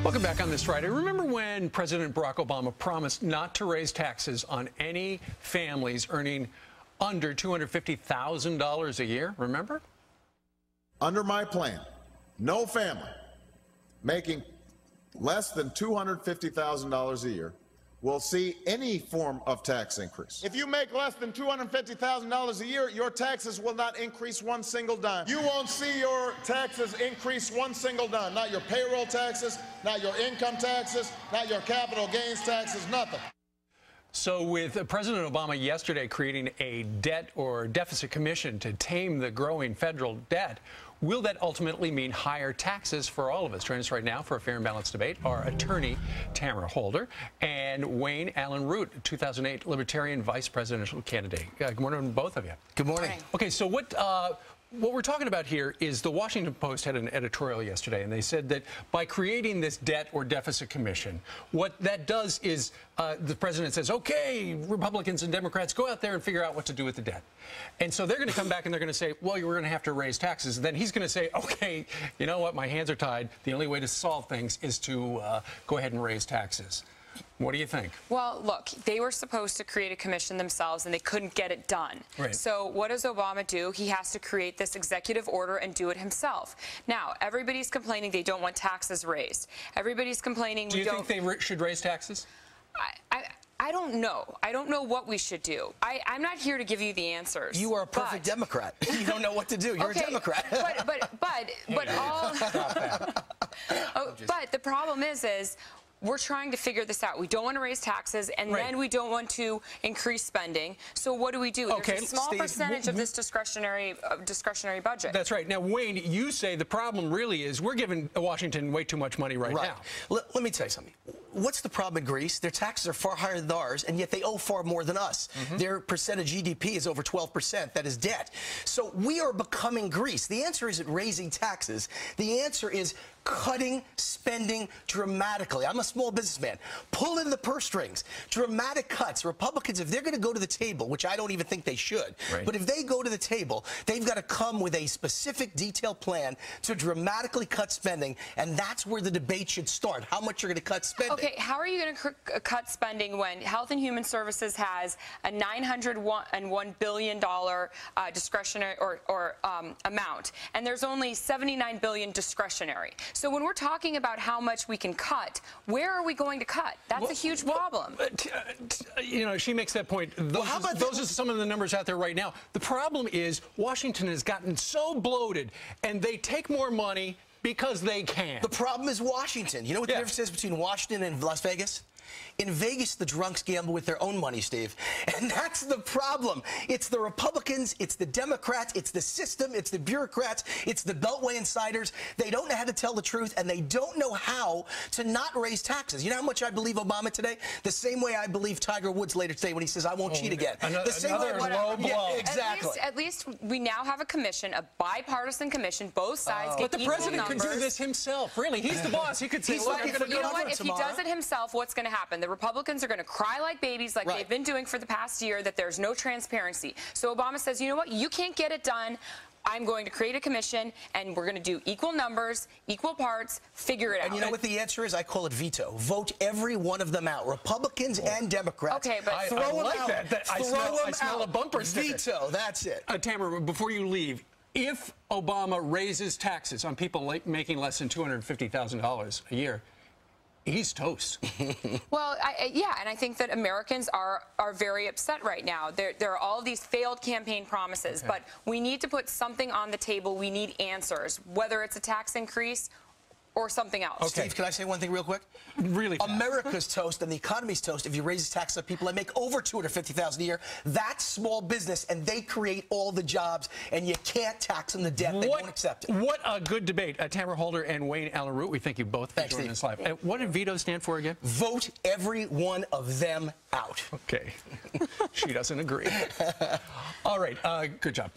Welcome back on this Friday. Remember when President Barack Obama promised not to raise taxes on any families earning under $250,000 a year? Remember? Under my plan, no family making less than $250,000 a year will see any form of tax increase. If you make less than $250,000 a year, your taxes will not increase one single dime. You won't see your taxes increase one single dime. Not your payroll taxes, not your income taxes, not your capital gains taxes, nothing. So with President Obama yesterday creating a debt or deficit commission to tame the growing federal debt, will that ultimately mean higher taxes for all of us? Joining us right now for a fair and balanced debate are attorney Tamara Holder and Wayne Allen Root, 2008 Libertarian vice presidential candidate. Good morning to both of you. Good morning. Okay, so what we're talking about here is the Washington Post had an editorial yesterday, and they said that by creating this debt or deficit commission, what that does is the president says, okay, Republicans and Democrats, go out there and figure out what to do with the debt. And so they're going to come back and they're going to say, well, you're going to have to raise taxes. And then he's going to say, okay, you know what, my hands are tied. The only way to solve things is to go ahead and raise taxes. What do you think? Well, look, they were supposed to create a commission themselves, and they couldn't get it done. Right. So what does Obama do? He has to create this executive order and do it himself. Now, everybody's complaining they don't want taxes raised. Everybody's complaining do you think they should raise taxes? I don't know. I don't know what we should do. I'm not here to give you the answers. You are a perfect Democrat. You don't know what to do. You're okay, a Democrat. But the problem is we're trying to figure this out. We don't want to raise taxes, and then we don't want to increase spending. So what do we do? Okay, there's a small percentage of this discretionary budget. That's right. Now, Wayne, you say the problem really is we're giving Washington way too much money right now. Let me tell you something. What's the problem in Greece? Their taxes are far higher than ours, and yet they owe far more than us. Their percent of GDP is over 12%. That is debt. So we are becoming Greece. The answer isn't raising taxes. The answer is cutting spending dramatically. I'm a small businessman. Pull in the purse strings. Dramatic cuts. Republicans, if they're going to go to the table, which I don't even think they should, but if they go to the table, they've got to come with a specific, detailed plan to dramatically cut spending, and that's where the debate should start. How much you're going to cut spending. Okay, how are you going to cut spending when Health and Human Services has a $901 billion discretionary amount, and there's only $79 billion discretionary? So when we're talking about how much we can cut, where are we going to cut? That's a huge problem. You know, she makes that point. Those are some of the numbers out there right now. The problem is Washington has gotten so bloated, and they take more money because they can. The problem is Washington. You know what the difference is between Washington and Las Vegas? In Vegas, the drunks gamble with their own money, Steve. And that's the problem. It's the Republicans, it's the Democrats, it's the system, it's the bureaucrats, it's the Beltway insiders. They don't know how to tell the truth, and they don't know how to not raise taxes. You know how much I believe Obama today? The same way I believe Tiger Woods later today when he says, I won't cheat again. The same way low blow. Exactly. At least we now have a commission, a bipartisan commission, both sides get But the equal president numbers. could do this himself. Really, he's the boss. He could say, look, you know what? If he does it himself, what's going to happen? The Republicans are going to cry like babies, like they've been doing for the past year, that there's no transparency. So Obama says, you know what? You can't get it done. I'm going to create a commission, and we're going to do equal numbers, equel parts, figure it out. And you know what the answer is? I call it veto. Vote every one of them out, Republicans and Democrats. Okay, but throw them out. I smell a bumper sticker. Veto, that's it. Tamara, before you leave, if Obama raises taxes on people making less than $250,000 a year, he's toast. Well, yeah, and I think that Americans are very upset right now. There are all these failed campaign promises, but we need to put something on the table. We need answers, whether it's a tax increase or something else. Okay. Steve, can I say one thing real quick? Really fast. America's toast and the economy's toast if you raise the tax on people that make over $250,000 a year. That's small business, and they create all the jobs, and you can't tax them to death. They won't accept it. What a good debate. Tamara Holder and Wayne Allen Root, we thank you both for joining us live. What did veto stand for again? Vote every one of them out. Okay. She doesn't agree. All right. Good job.